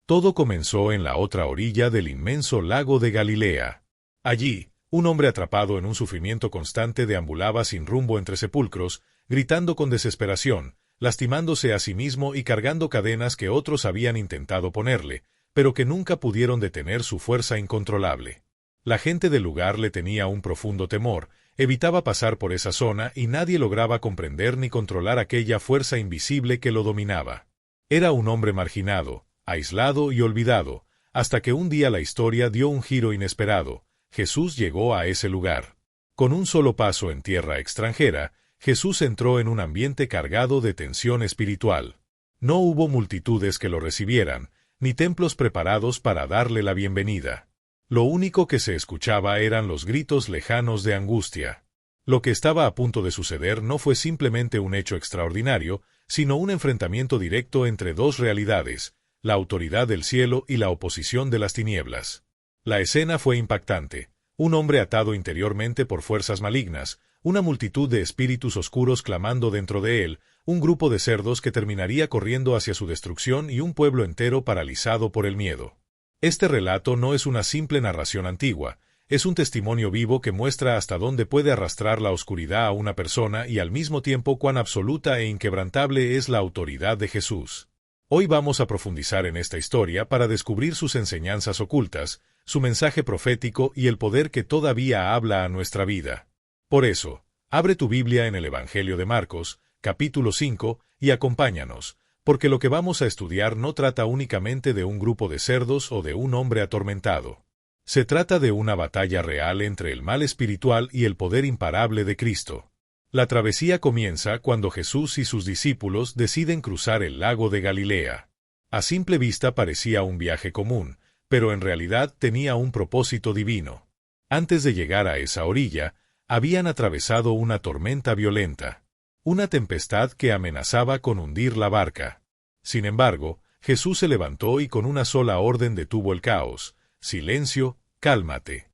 Todo comenzó en la otra orilla del inmenso lago de Galilea. Allí, un hombre atrapado en un sufrimiento constante deambulaba sin rumbo entre sepulcros, gritando con desesperación, lastimándose a sí mismo y cargando cadenas que otros habían intentado ponerle, pero que nunca pudieron detener su fuerza incontrolable. La gente del lugar le tenía un profundo temor, evitaba pasar por esa zona y nadie lograba comprender ni controlar aquella fuerza invisible que lo dominaba. Era un hombre marginado, aislado y olvidado, hasta que un día la historia dio un giro inesperado. Jesús llegó a ese lugar. Con un solo paso en tierra extranjera, Jesús entró en un ambiente cargado de tensión espiritual. No hubo multitudes que lo recibieran, ni templos preparados para darle la bienvenida. Lo único que se escuchaba eran los gritos lejanos de angustia. Lo que estaba a punto de suceder no fue simplemente un hecho extraordinario, sino un enfrentamiento directo entre dos realidades, la autoridad del cielo y la oposición de las tinieblas. La escena fue impactante. Un hombre atado interiormente por fuerzas malignas, una multitud de espíritus oscuros clamando dentro de él, un grupo de cerdos que terminaría corriendo hacia su destrucción y un pueblo entero paralizado por el miedo. Este relato no es una simple narración antigua, es un testimonio vivo que muestra hasta dónde puede arrastrar la oscuridad a una persona y al mismo tiempo cuán absoluta e inquebrantable es la autoridad de Jesús. Hoy vamos a profundizar en esta historia para descubrir sus enseñanzas ocultas, su mensaje profético y el poder que todavía habla a nuestra vida. Por eso, abre tu Biblia en el Evangelio de Marcos, capítulo 5, y acompáñanos, porque lo que vamos a estudiar no trata únicamente de un grupo de cerdos o de un hombre atormentado. Se trata de una batalla real entre el mal espiritual y el poder imparable de Cristo. La travesía comienza cuando Jesús y sus discípulos deciden cruzar el lago de Galilea. A simple vista parecía un viaje común, pero en realidad tenía un propósito divino. Antes de llegar a esa orilla, habían atravesado una tormenta violenta, una tempestad que amenazaba con hundir la barca. Sin embargo, Jesús se levantó y con una sola orden detuvo el caos: silencio, cálmate.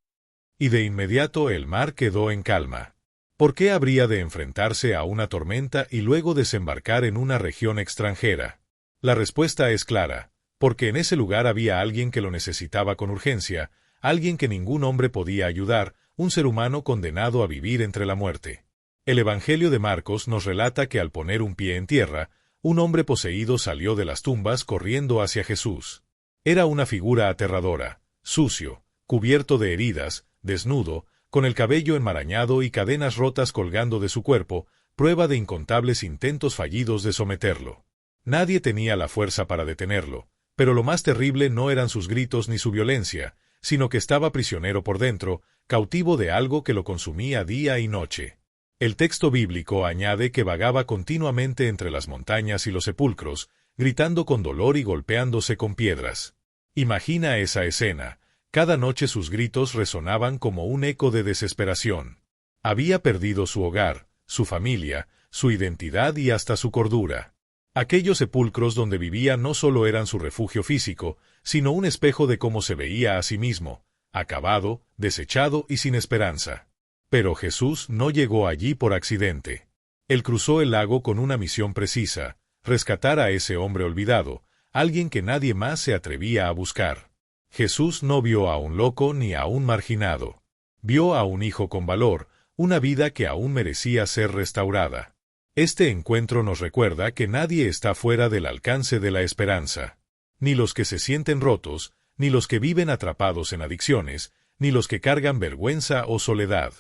Y de inmediato el mar quedó en calma. ¿Por qué habría de enfrentarse a una tormenta y luego desembarcar en una región extranjera? La respuesta es clara, porque en ese lugar había alguien que lo necesitaba con urgencia, alguien que ningún hombre podía ayudar, un ser humano condenado a vivir entre la muerte. El Evangelio de Marcos nos relata que al poner un pie en tierra, un hombre poseído salió de las tumbas corriendo hacia Jesús. Era una figura aterradora, sucio, cubierto de heridas, desnudo, con el cabello enmarañado y cadenas rotas colgando de su cuerpo, prueba de incontables intentos fallidos de someterlo. Nadie tenía la fuerza para detenerlo, pero lo más terrible no eran sus gritos ni su violencia, sino que estaba prisionero por dentro, cautivo de algo que lo consumía día y noche. El texto bíblico añade que vagaba continuamente entre las montañas y los sepulcros, gritando con dolor y golpeándose con piedras. Imagina esa escena. Cada noche sus gritos resonaban como un eco de desesperación. Había perdido su hogar, su familia, su identidad y hasta su cordura. Aquellos sepulcros donde vivía no solo eran su refugio físico, sino un espejo de cómo se veía a sí mismo, acabado, desechado y sin esperanza. Pero Jesús no llegó allí por accidente. Él cruzó el lago con una misión precisa: rescatar a ese hombre olvidado, alguien que nadie más se atrevía a buscar. Jesús no vio a un loco ni a un marginado. Vio a un hijo con valor, una vida que aún merecía ser restaurada. Este encuentro nos recuerda que nadie está fuera del alcance de la esperanza. Ni los que se sienten rotos, ni los que viven atrapados en adicciones, ni los que cargan vergüenza o soledad.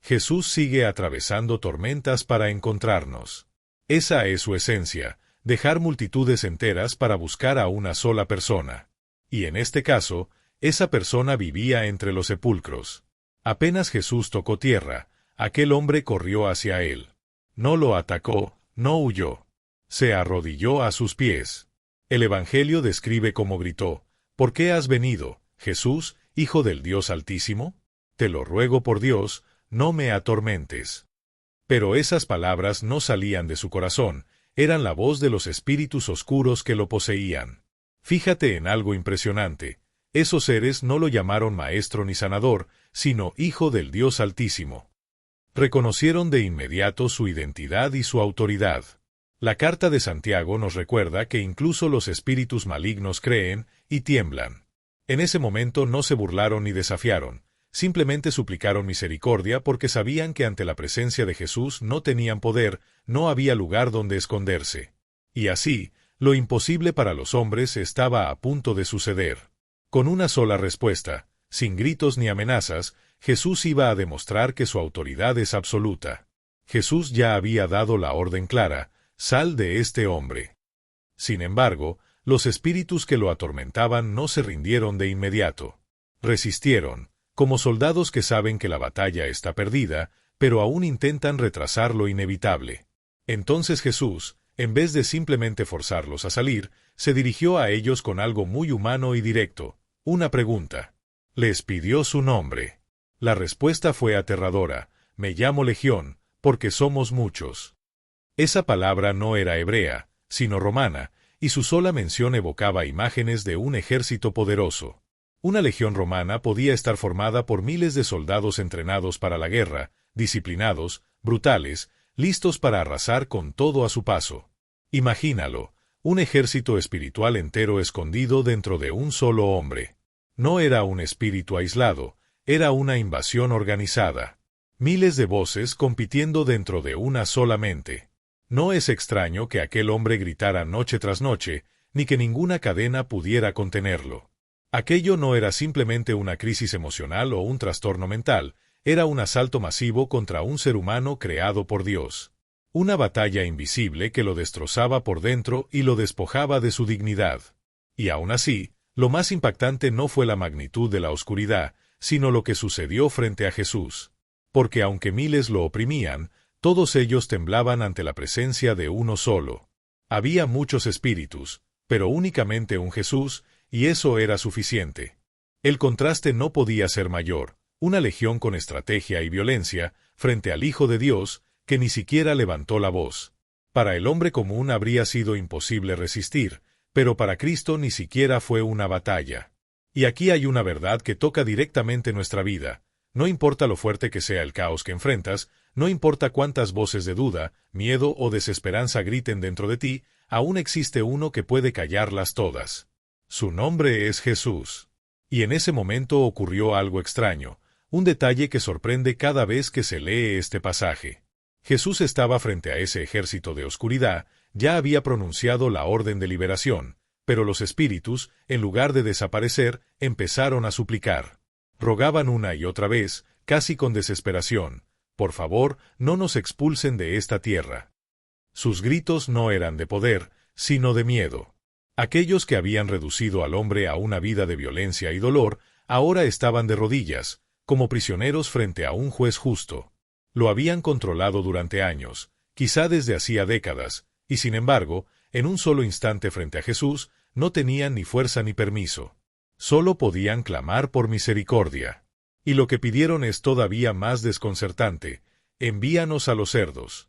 Jesús sigue atravesando tormentas para encontrarnos. Esa es su esencia, dejar multitudes enteras para buscar a una sola persona. Y en este caso, esa persona vivía entre los sepulcros. Apenas Jesús tocó tierra, aquel hombre corrió hacia él. No lo atacó, no huyó. Se arrodilló a sus pies. El Evangelio describe cómo gritó: ¿Por qué has venido, Jesús, Hijo del Dios Altísimo? Te lo ruego por Dios, no me atormentes. Pero esas palabras no salían de su corazón, eran la voz de los espíritus oscuros que lo poseían. Fíjate en algo impresionante. Esos seres no lo llamaron maestro ni sanador, sino Hijo del Dios Altísimo. Reconocieron de inmediato su identidad y su autoridad. La carta de Santiago nos recuerda que incluso los espíritus malignos creen y tiemblan. En ese momento no se burlaron ni desafiaron, simplemente suplicaron misericordia porque sabían que ante la presencia de Jesús no tenían poder, no había lugar donde esconderse. Y así, lo imposible para los hombres estaba a punto de suceder. Con una sola respuesta, sin gritos ni amenazas, Jesús iba a demostrar que su autoridad es absoluta. Jesús ya había dado la orden clara: «Sal de este hombre». Sin embargo, los espíritus que lo atormentaban no se rindieron de inmediato. Resistieron, como soldados que saben que la batalla está perdida, pero aún intentan retrasar lo inevitable. Entonces Jesús, en vez de simplemente forzarlos a salir, se dirigió a ellos con algo muy humano y directo: una pregunta. Les pidió su nombre. La respuesta fue aterradora: «Me llamo Legión, porque somos muchos». Esa palabra no era hebrea, sino romana, y su sola mención evocaba imágenes de un ejército poderoso. Una legión romana podía estar formada por miles de soldados entrenados para la guerra, disciplinados, brutales, listos para arrasar con todo a su paso. Imagínalo, un ejército espiritual entero escondido dentro de un solo hombre. No era un espíritu aislado, era una invasión organizada. Miles de voces compitiendo dentro de una sola mente. No es extraño que aquel hombre gritara noche tras noche, ni que ninguna cadena pudiera contenerlo. Aquello no era simplemente una crisis emocional o un trastorno mental, era un asalto masivo contra un ser humano creado por Dios. Una batalla invisible que lo destrozaba por dentro y lo despojaba de su dignidad. Y aún así, lo más impactante no fue la magnitud de la oscuridad, sino lo que sucedió frente a Jesús. Porque aunque miles lo oprimían, todos ellos temblaban ante la presencia de uno solo. Había muchos espíritus, pero únicamente un Jesús, y eso era suficiente. El contraste no podía ser mayor: una legión con estrategia y violencia, frente al Hijo de Dios, que ni siquiera levantó la voz. Para el hombre común habría sido imposible resistir, pero para Cristo ni siquiera fue una batalla. Y aquí hay una verdad que toca directamente nuestra vida. No importa lo fuerte que sea el caos que enfrentas, no importa cuántas voces de duda, miedo o desesperanza griten dentro de ti, aún existe uno que puede callarlas todas. Su nombre es Jesús. Y en ese momento ocurrió algo extraño, un detalle que sorprende cada vez que se lee este pasaje. Jesús estaba frente a ese ejército de oscuridad, ya había pronunciado la orden de liberación, pero los espíritus, en lugar de desaparecer, empezaron a suplicar. Rogaban una y otra vez, casi con desesperación: «Por favor, no nos expulsen de esta tierra». Sus gritos no eran de poder, sino de miedo. Aquellos que habían reducido al hombre a una vida de violencia y dolor, ahora estaban de rodillas, como prisioneros frente a un juez justo. Lo habían controlado durante años, quizá desde hacía décadas, y sin embargo, en un solo instante frente a Jesús, no tenían ni fuerza ni permiso. Solo podían clamar por misericordia. Y lo que pidieron es todavía más desconcertante: «Envíanos a los cerdos».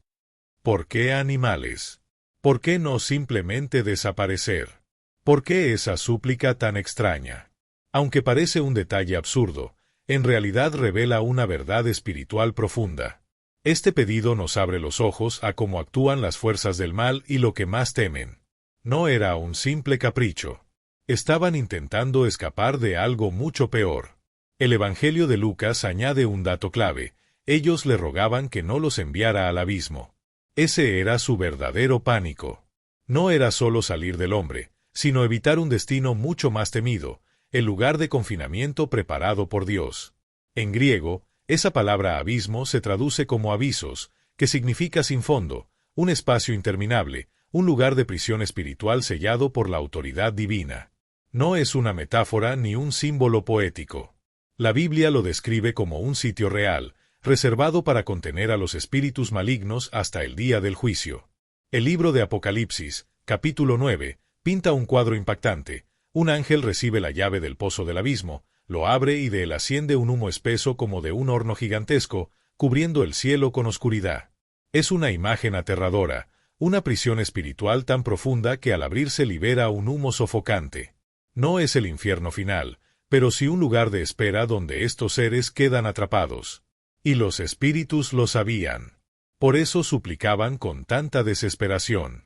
¿Por qué animales? ¿Por qué no simplemente desaparecer? ¿Por qué esa súplica tan extraña? Aunque parece un detalle absurdo, en realidad revela una verdad espiritual profunda. Este pedido nos abre los ojos a cómo actúan las fuerzas del mal y lo que más temen. No era un simple capricho. Estaban intentando escapar de algo mucho peor. El Evangelio de Lucas añade un dato clave: ellos le rogaban que no los enviara al abismo. Ese era su verdadero pánico. No era solo salir del hombre, sino evitar un destino mucho más temido, el lugar de confinamiento preparado por Dios. En griego, esa palabra abismo se traduce como abisos, que significa sin fondo, un espacio interminable, un lugar de prisión espiritual sellado por la autoridad divina. No es una metáfora ni un símbolo poético. La Biblia lo describe como un sitio real, reservado para contener a los espíritus malignos hasta el día del juicio. El libro de Apocalipsis, capítulo 9, pinta un cuadro impactante. Un ángel recibe la llave del pozo del abismo, lo abre y de él asciende un humo espeso como de un horno gigantesco, cubriendo el cielo con oscuridad. Es una imagen aterradora, una prisión espiritual tan profunda que al abrirse libera un humo sofocante. No es el infierno final, pero sí un lugar de espera donde estos seres quedan atrapados. Y los espíritus lo sabían. Por eso suplicaban con tanta desesperación.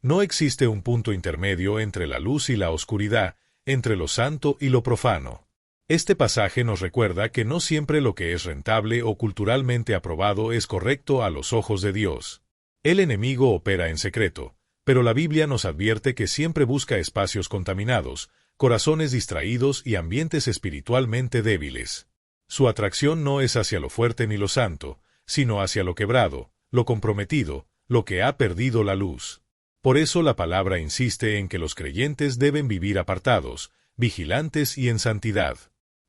No existe un punto intermedio entre la luz y la oscuridad, entre lo santo y lo profano. Este pasaje nos recuerda que no siempre lo que es rentable o culturalmente aprobado es correcto a los ojos de Dios. El enemigo opera en secreto, pero la Biblia nos advierte que siempre busca espacios contaminados, corazones distraídos y ambientes espiritualmente débiles. Su atracción no es hacia lo fuerte ni lo santo, sino hacia lo quebrado, lo comprometido, lo que ha perdido la luz. Por eso la palabra insiste en que los creyentes deben vivir apartados, vigilantes y en santidad.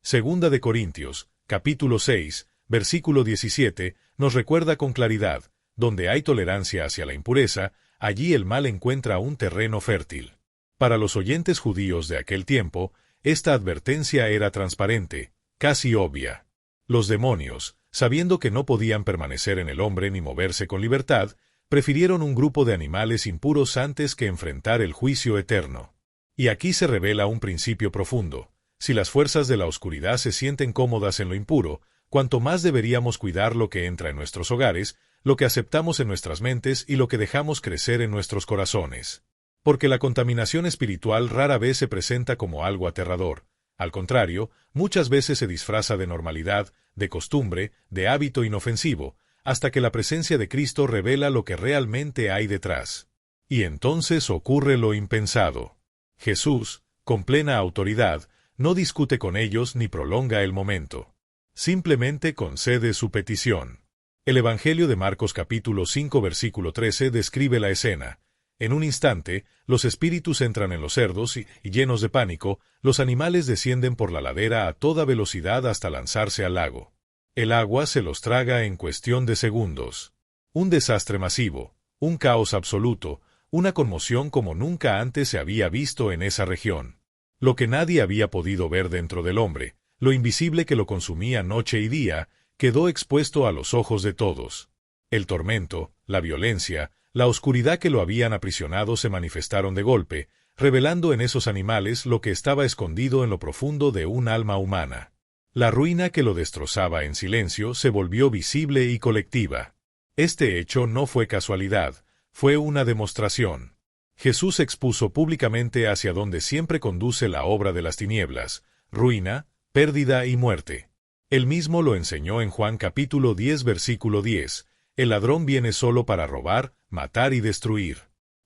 Segunda de Corintios, capítulo 6, versículo 17, nos recuerda con claridad: donde hay tolerancia hacia la impureza, allí el mal encuentra un terreno fértil. Para los oyentes judíos de aquel tiempo, esta advertencia era transparente, casi obvia. Los demonios, sabiendo que no podían permanecer en el hombre ni moverse con libertad, prefirieron un grupo de animales impuros antes que enfrentar el juicio eterno. Y aquí se revela un principio profundo: si las fuerzas de la oscuridad se sienten cómodas en lo impuro, cuanto más deberíamos cuidar lo que entra en nuestros hogares, lo que aceptamos en nuestras mentes y lo que dejamos crecer en nuestros corazones. Porque la contaminación espiritual rara vez se presenta como algo aterrador. Al contrario, muchas veces se disfraza de normalidad, de costumbre, de hábito inofensivo, hasta que la presencia de Cristo revela lo que realmente hay detrás. Y entonces ocurre lo impensado. Jesús, con plena autoridad, no discute con ellos ni prolonga el momento. Simplemente concede su petición. El Evangelio de Marcos capítulo 5 versículo 13 describe la escena. En un instante, los espíritus entran en los cerdos y, llenos de pánico, los animales descienden por la ladera a toda velocidad hasta lanzarse al lago. El agua se los traga en cuestión de segundos. Un desastre masivo, un caos absoluto, una conmoción como nunca antes se había visto en esa región. Lo que nadie había podido ver dentro del hombre, lo invisible que lo consumía noche y día, quedó expuesto a los ojos de todos. El tormento, la violencia, la oscuridad que lo habían aprisionado se manifestaron de golpe, revelando en esos animales lo que estaba escondido en lo profundo de un alma humana. La ruina que lo destrozaba en silencio se volvió visible y colectiva. Este hecho no fue casualidad, fue una demostración. Jesús expuso públicamente hacia donde siempre conduce la obra de las tinieblas: ruina, pérdida y muerte. Él mismo lo enseñó en Juan capítulo 10 versículo 10, el ladrón viene solo para robar, matar y destruir.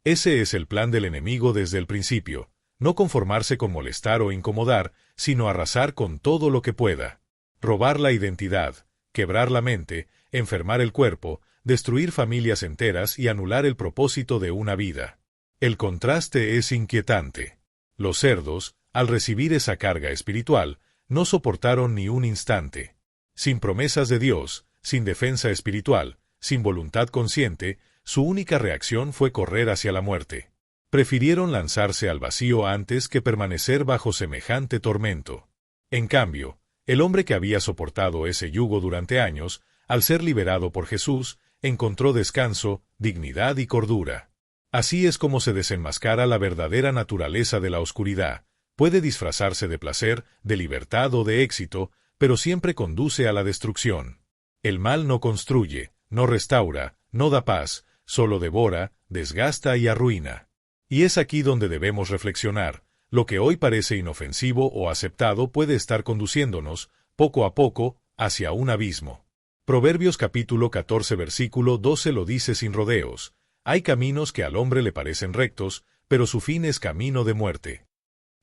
Ese es el plan del enemigo desde el principio: no conformarse con molestar o incomodar, sino arrasar con todo lo que pueda. Robar la identidad, quebrar la mente, enfermar el cuerpo, destruir familias enteras y anular el propósito de una vida. El contraste es inquietante. Los cerdos, al recibir esa carga espiritual, no soportaron ni un instante. Sin promesas de Dios, sin defensa espiritual, sin voluntad consciente, su única reacción fue correr hacia la muerte. Prefirieron lanzarse al vacío antes que permanecer bajo semejante tormento. En cambio, el hombre que había soportado ese yugo durante años, al ser liberado por Jesús, encontró descanso, dignidad y cordura. Así es como se desenmascara la verdadera naturaleza de la oscuridad. Puede disfrazarse de placer, de libertad o de éxito, pero siempre conduce a la destrucción. El mal no construye, no restaura, no da paz, solo devora, desgasta y arruina. Y es aquí donde debemos reflexionar: lo que hoy parece inofensivo o aceptado puede estar conduciéndonos, poco a poco, hacia un abismo. Proverbios capítulo 14 versículo 12 lo dice sin rodeos: hay caminos que al hombre le parecen rectos, pero su fin es camino de muerte.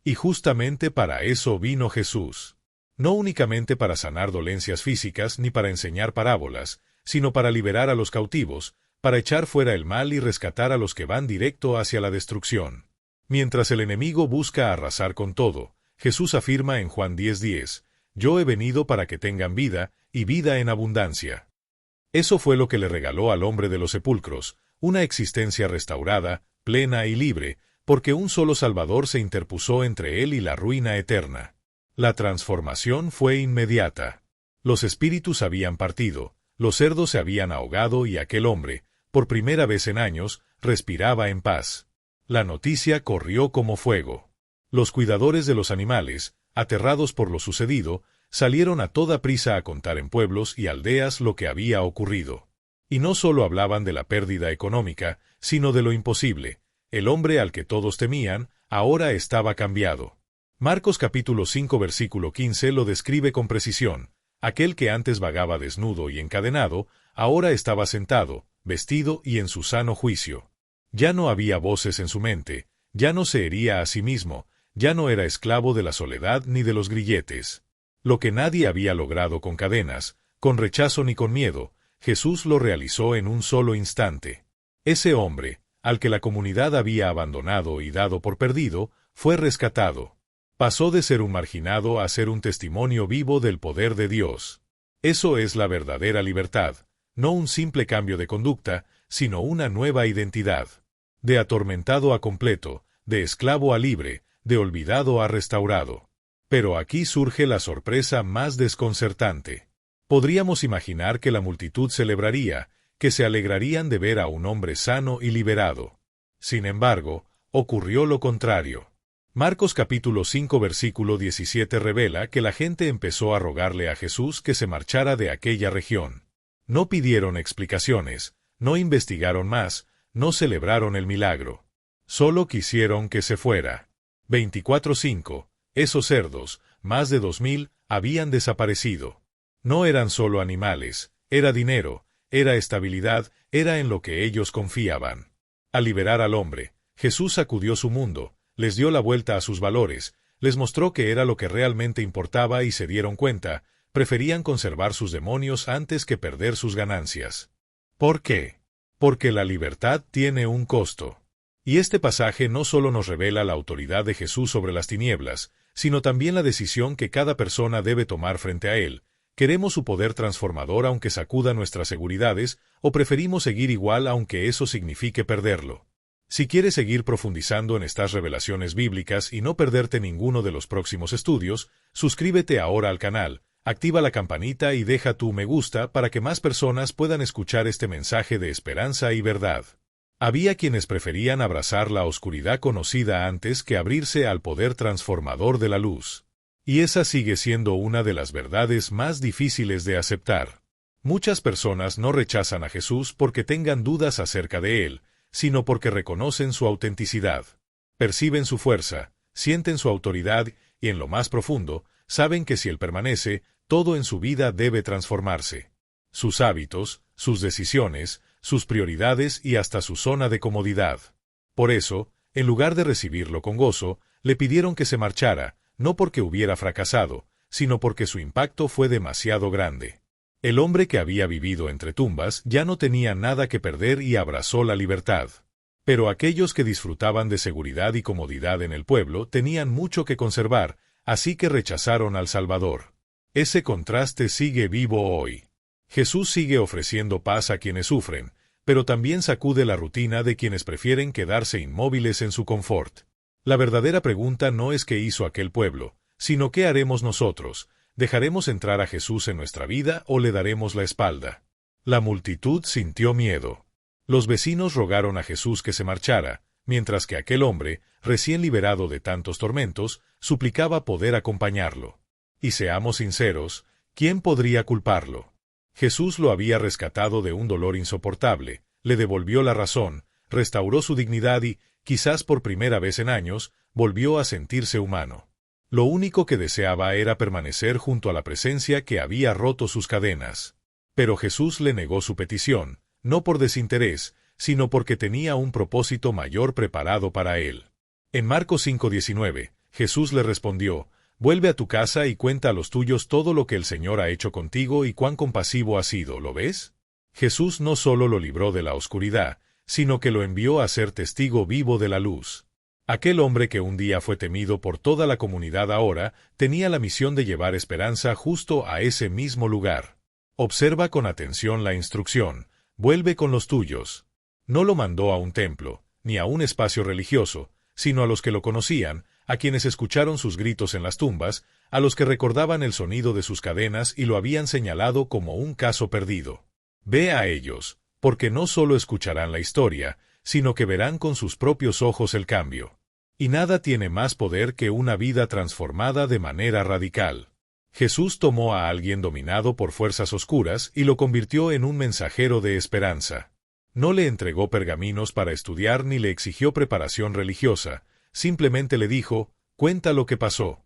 Y justamente para eso vino Jesús. No únicamente para sanar dolencias físicas ni para enseñar parábolas, sino para liberar a los cautivos, para echar fuera el mal y rescatar a los que van directo hacia la destrucción. Mientras el enemigo busca arrasar con todo, Jesús afirma en Juan 10:10, yo he venido para que tengan vida, y vida en abundancia. Eso fue lo que le regaló al hombre de los sepulcros, una existencia restaurada, plena y libre, porque un solo Salvador se interpuso entre él y la ruina eterna. La transformación fue inmediata. Los espíritus habían partido, los cerdos se habían ahogado y aquel hombre, por primera vez en años, respiraba en paz. La noticia corrió como fuego. Los cuidadores de los animales, aterrados por lo sucedido, salieron a toda prisa a contar en pueblos y aldeas lo que había ocurrido. Y no solo hablaban de la pérdida económica, sino de lo imposible. El hombre al que todos temían, ahora estaba cambiado. Marcos capítulo 5 versículo 15 lo describe con precisión. Aquel que antes vagaba desnudo y encadenado, ahora estaba sentado, vestido y en su sano juicio. Ya no había voces en su mente, ya no se hería a sí mismo, ya no era esclavo de la soledad ni de los grilletes. Lo que nadie había logrado con cadenas, con rechazo ni con miedo, Jesús lo realizó en un solo instante. Ese hombre, al que la comunidad había abandonado y dado por perdido, fue rescatado. Pasó de ser un marginado a ser un testimonio vivo del poder de Dios. Eso es la verdadera libertad, no un simple cambio de conducta, sino una nueva identidad. De atormentado a completo, de esclavo a libre, de olvidado a restaurado. Pero aquí surge la sorpresa más desconcertante. Podríamos imaginar que la multitud celebraría, que se alegrarían de ver a un hombre sano y liberado. Sin embargo, ocurrió lo contrario. Marcos capítulo 5 versículo 17 revela que la gente empezó a rogarle a Jesús que se marchara de aquella región. No pidieron explicaciones, no investigaron más, no celebraron el milagro. Solo quisieron que se fuera. 24:5. Esos cerdos, más de 2000, habían desaparecido. No eran solo animales, era dinero, era estabilidad, era en lo que ellos confiaban. Al liberar al hombre, Jesús sacudió su mundo, les dio la vuelta a sus valores, les mostró que era lo que realmente importaba y se dieron cuenta, preferían conservar sus demonios antes que perder sus ganancias. ¿Por qué? Porque la libertad tiene un costo. Y este pasaje no solo nos revela la autoridad de Jesús sobre las tinieblas, sino también la decisión que cada persona debe tomar frente a él. ¿Queremos su poder transformador aunque sacuda nuestras seguridades, o preferimos seguir igual aunque eso signifique perderlo? Si quieres seguir profundizando en estas revelaciones bíblicas y no perderte ninguno de los próximos estudios, suscríbete ahora al canal, activa la campanita y deja tu me gusta para que más personas puedan escuchar este mensaje de esperanza y verdad. Había quienes preferían abrazar la oscuridad conocida antes que abrirse al poder transformador de la luz. Y esa sigue siendo una de las verdades más difíciles de aceptar. Muchas personas no rechazan a Jesús porque tengan dudas acerca de él, sino porque reconocen su autenticidad. Perciben su fuerza, sienten su autoridad y en lo más profundo, saben que si él permanece, todo en su vida debe transformarse. Sus hábitos, sus decisiones, sus prioridades y hasta su zona de comodidad. Por eso, en lugar de recibirlo con gozo, le pidieron que se marchara, no porque hubiera fracasado, sino porque su impacto fue demasiado grande. El hombre que había vivido entre tumbas ya no tenía nada que perder y abrazó la libertad. Pero aquellos que disfrutaban de seguridad y comodidad en el pueblo tenían mucho que conservar, así que rechazaron al Salvador. Ese contraste sigue vivo hoy. Jesús sigue ofreciendo paz a quienes sufren, pero también sacude la rutina de quienes prefieren quedarse inmóviles en su confort. La verdadera pregunta no es qué hizo aquel pueblo, sino qué haremos nosotros. ¿Dejaremos entrar a Jesús en nuestra vida o le daremos la espalda? La multitud sintió miedo. Los vecinos rogaron a Jesús que se marchara, mientras que aquel hombre, recién liberado de tantos tormentos, suplicaba poder acompañarlo. Y seamos sinceros, ¿quién podría culparlo? Jesús lo había rescatado de un dolor insoportable, le devolvió la razón, restauró su dignidad y, quizás por primera vez en años, volvió a sentirse humano. Lo único que deseaba era permanecer junto a la presencia que había roto sus cadenas. Pero Jesús le negó su petición, no por desinterés, sino porque tenía un propósito mayor preparado para él. En Marcos 5:19, Jesús le respondió: «Vuelve a tu casa y cuenta a los tuyos todo lo que el Señor ha hecho contigo y cuán compasivo ha sido, ¿lo ves?». Jesús no solo lo libró de la oscuridad, sino que lo envió a ser testigo vivo de la luz. Aquel hombre que un día fue temido por toda la comunidad ahora tenía la misión de llevar esperanza justo a ese mismo lugar. Observa con atención la instrucción: vuelve con los tuyos. No lo mandó a un templo, ni a un espacio religioso, sino a los que lo conocían, a quienes escucharon sus gritos en las tumbas, a los que recordaban el sonido de sus cadenas y lo habían señalado como un caso perdido. Ve a ellos, porque no solo escucharán la historia, sino que verán con sus propios ojos el cambio. Y nada tiene más poder que una vida transformada de manera radical. Jesús tomó a alguien dominado por fuerzas oscuras y lo convirtió en un mensajero de esperanza. No le entregó pergaminos para estudiar ni le exigió preparación religiosa, simplemente le dijo, cuenta lo que pasó.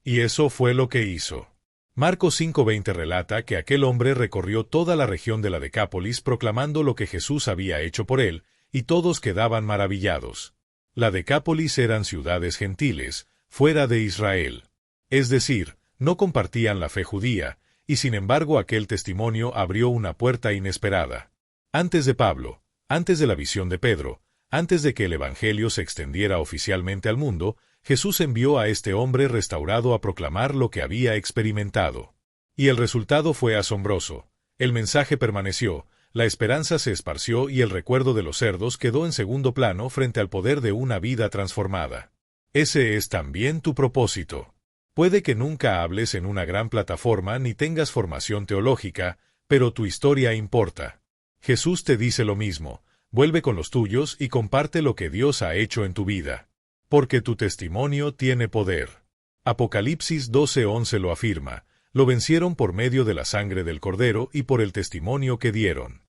Y eso fue lo que hizo. Marcos 5:20 relata que aquel hombre recorrió toda la región de la Decápolis proclamando lo que Jesús había hecho por él, y todos quedaban maravillados. La Decápolis eran ciudades gentiles, fuera de Israel. Es decir, no compartían la fe judía, y sin embargo aquel testimonio abrió una puerta inesperada. Antes de Pablo, antes de la visión de Pedro, antes de que el Evangelio se extendiera oficialmente al mundo, Jesús envió a este hombre restaurado a proclamar lo que había experimentado. Y el resultado fue asombroso. El mensaje permaneció, la esperanza se esparció y el recuerdo de los cerdos quedó en segundo plano frente al poder de una vida transformada. Ese es también tu propósito. Puede que nunca hables en una gran plataforma ni tengas formación teológica, pero tu historia importa. Jesús te dice lo mismo, vuelve con los tuyos y comparte lo que Dios ha hecho en tu vida. Porque tu testimonio tiene poder. Apocalipsis 12:11 lo afirma, lo vencieron por medio de la sangre del Cordero y por el testimonio que dieron.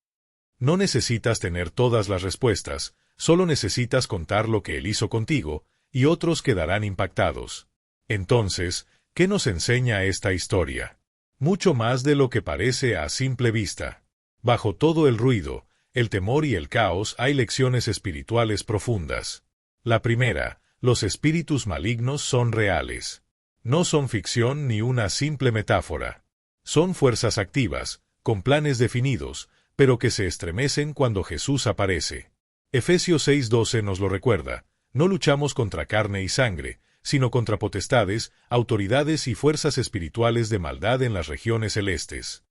No necesitas tener todas las respuestas, solo necesitas contar lo que Él hizo contigo, y otros quedarán impactados. Entonces, ¿qué nos enseña esta historia? Mucho más de lo que parece a simple vista. Bajo todo el ruido, el temor y el caos hay lecciones espirituales profundas. La primera, los espíritus malignos son reales. No son ficción ni una simple metáfora. Son fuerzas activas, con planes definidos, pero que se estremecen cuando Jesús aparece. Efesios 6:12 nos lo recuerda, no luchamos contra carne y sangre, sino contra potestades, autoridades y fuerzas espirituales de maldad en las regiones celestes.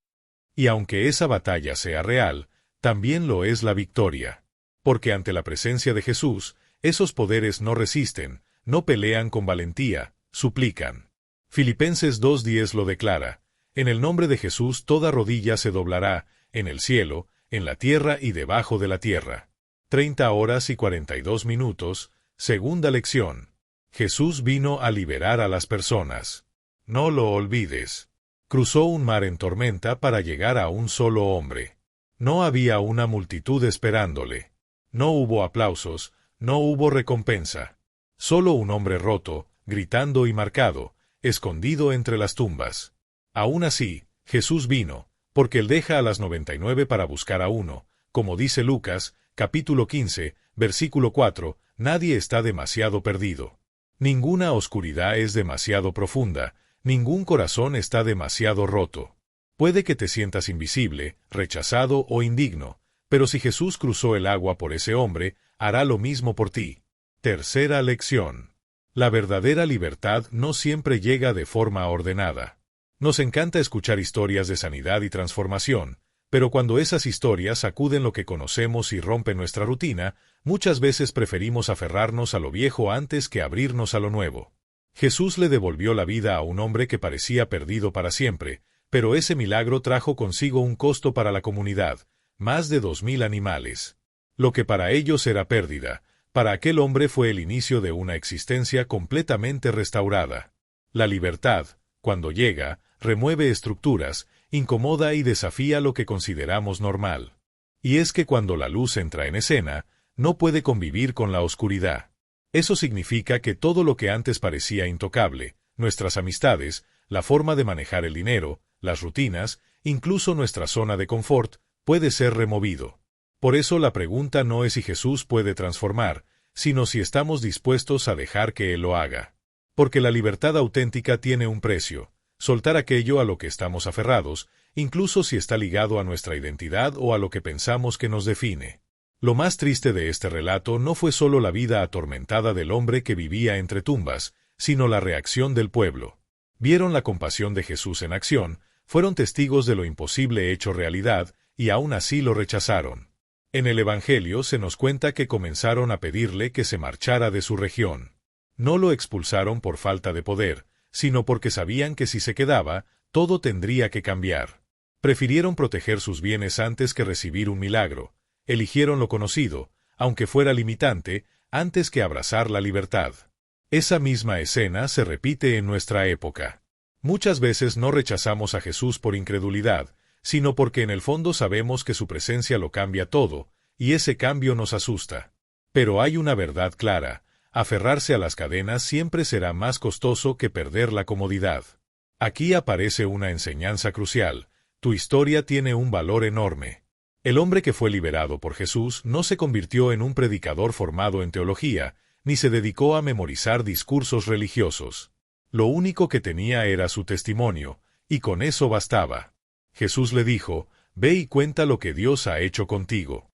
Y aunque esa batalla sea real, también lo es la victoria. Porque ante la presencia de Jesús, esos poderes no resisten, no pelean con valentía, suplican. Filipenses 2:10 lo declara, en el nombre de Jesús toda rodilla se doblará, en el cielo, en la tierra y debajo de la tierra. 30:42, segunda lección. Jesús vino a liberar a las personas. No lo olvides. Cruzó un mar en tormenta para llegar a un solo hombre. No había una multitud esperándole. No hubo aplausos, no hubo recompensa. Solo un hombre roto, gritando y marcado, escondido entre las tumbas. Aún así, Jesús vino, porque Él deja a las 99 para buscar a uno, como dice Lucas, capítulo 15, versículo 4, nadie está demasiado perdido. Ninguna oscuridad es demasiado profunda, ningún corazón está demasiado roto. Puede que te sientas invisible, rechazado o indigno, pero si Jesús cruzó el agua por ese hombre, hará lo mismo por ti. Tercera lección. La verdadera libertad no siempre llega de forma ordenada. Nos encanta escuchar historias de sanidad y transformación, pero cuando esas historias sacuden lo que conocemos y rompen nuestra rutina, muchas veces preferimos aferrarnos a lo viejo antes que abrirnos a lo nuevo. Jesús le devolvió la vida a un hombre que parecía perdido para siempre, pero ese milagro trajo consigo un costo para la comunidad, más de 2000 animales. Lo que para ellos era pérdida, para aquel hombre fue el inicio de una existencia completamente restaurada. La libertad, cuando llega, remueve estructuras, incomoda y desafía lo que consideramos normal. Y es que cuando la luz entra en escena, no puede convivir con la oscuridad. Eso significa que todo lo que antes parecía intocable, nuestras amistades, la forma de manejar el dinero, las rutinas, incluso nuestra zona de confort, puede ser removido. Por eso la pregunta no es si Jesús puede transformar, sino si estamos dispuestos a dejar que Él lo haga. Porque la libertad auténtica tiene un precio. Soltar aquello a lo que estamos aferrados, incluso si está ligado a nuestra identidad o a lo que pensamos que nos define. Lo más triste de este relato no fue solo la vida atormentada del hombre que vivía entre tumbas, sino la reacción del pueblo. Vieron la compasión de Jesús en acción, fueron testigos de lo imposible hecho realidad, y aún así lo rechazaron. En el Evangelio se nos cuenta que comenzaron a pedirle que se marchara de su región. No lo expulsaron por falta de poder, sino porque sabían que si se quedaba, todo tendría que cambiar. Prefirieron proteger sus bienes antes que recibir un milagro. Eligieron lo conocido, aunque fuera limitante, antes que abrazar la libertad. Esa misma escena se repite en nuestra época. Muchas veces no rechazamos a Jesús por incredulidad, sino porque en el fondo sabemos que su presencia lo cambia todo, y ese cambio nos asusta. Pero hay una verdad clara: aferrarse a las cadenas siempre será más costoso que perder la comodidad. Aquí aparece una enseñanza crucial: tu historia tiene un valor enorme. El hombre que fue liberado por Jesús no se convirtió en un predicador formado en teología, ni se dedicó a memorizar discursos religiosos. Lo único que tenía era su testimonio, y con eso bastaba. Jesús le dijo: ve y cuenta lo que Dios ha hecho contigo.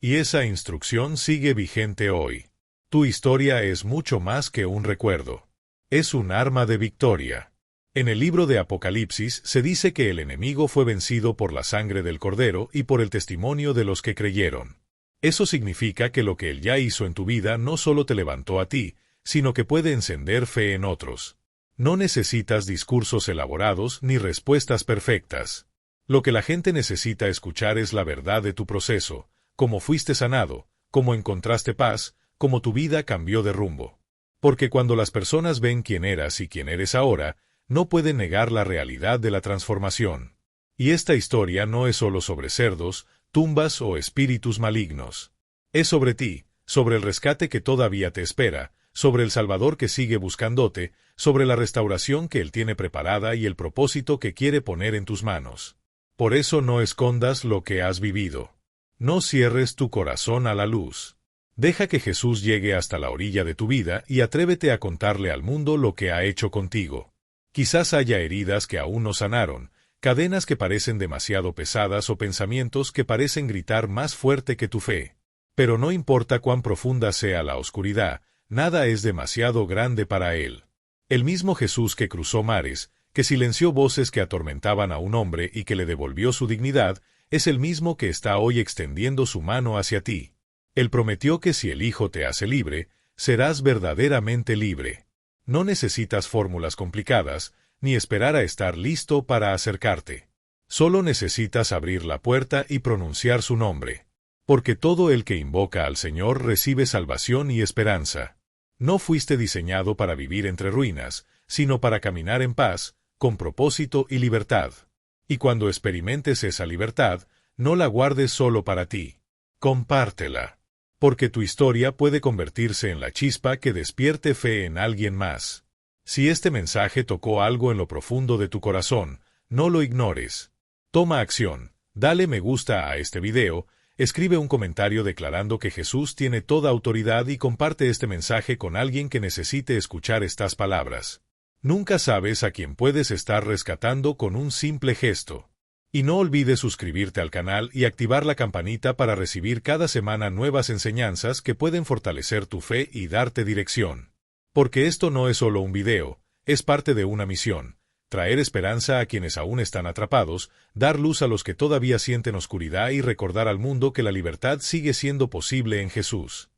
Y esa instrucción sigue vigente hoy. Tu historia es mucho más que un recuerdo. Es un arma de victoria. En el libro de Apocalipsis se dice que el enemigo fue vencido por la sangre del Cordero y por el testimonio de los que creyeron. Eso significa que lo que Él ya hizo en tu vida no solo te levantó a ti, sino que puede encender fe en otros. No necesitas discursos elaborados ni respuestas perfectas. Lo que la gente necesita escuchar es la verdad de tu proceso: cómo fuiste sanado, cómo encontraste paz, cómo tu vida cambió de rumbo. Porque cuando las personas ven quién eras y quién eres ahora, no pueden negar la realidad de la transformación. Y esta historia no es solo sobre cerdos, tumbas o espíritus malignos. Es sobre ti, sobre el rescate que todavía te espera, sobre el Salvador que sigue buscándote, sobre la restauración que Él tiene preparada y el propósito que quiere poner en tus manos. Por eso no escondas lo que has vivido. No cierres tu corazón a la luz. Deja que Jesús llegue hasta la orilla de tu vida y atrévete a contarle al mundo lo que ha hecho contigo. Quizás haya heridas que aún no sanaron, cadenas que parecen demasiado pesadas o pensamientos que parecen gritar más fuerte que tu fe. Pero no importa cuán profunda sea la oscuridad, nada es demasiado grande para Él. El mismo Jesús que cruzó mares, que silenció voces que atormentaban a un hombre y que le devolvió su dignidad, es el mismo que está hoy extendiendo su mano hacia ti. Él prometió que si el Hijo te hace libre, serás verdaderamente libre. No necesitas fórmulas complicadas, ni esperar a estar listo para acercarte. Solo necesitas abrir la puerta y pronunciar su nombre. Porque todo el que invoca al Señor recibe salvación y esperanza. No fuiste diseñado para vivir entre ruinas, sino para caminar en paz, con propósito y libertad. Y cuando experimentes esa libertad, no la guardes solo para ti. Compártela. Porque tu historia puede convertirse en la chispa que despierte fe en alguien más. Si este mensaje tocó algo en lo profundo de tu corazón, no lo ignores. Toma acción, dale me gusta a este video, escribe un comentario declarando que Jesús tiene toda autoridad y comparte este mensaje con alguien que necesite escuchar estas palabras. Nunca sabes a quién puedes estar rescatando con un simple gesto. Y no olvides suscribirte al canal y activar la campanita para recibir cada semana nuevas enseñanzas que pueden fortalecer tu fe y darte dirección. Porque esto no es solo un video, es parte de una misión: traer esperanza a quienes aún están atrapados, dar luz a los que todavía sienten oscuridad y recordar al mundo que la libertad sigue siendo posible en Jesús.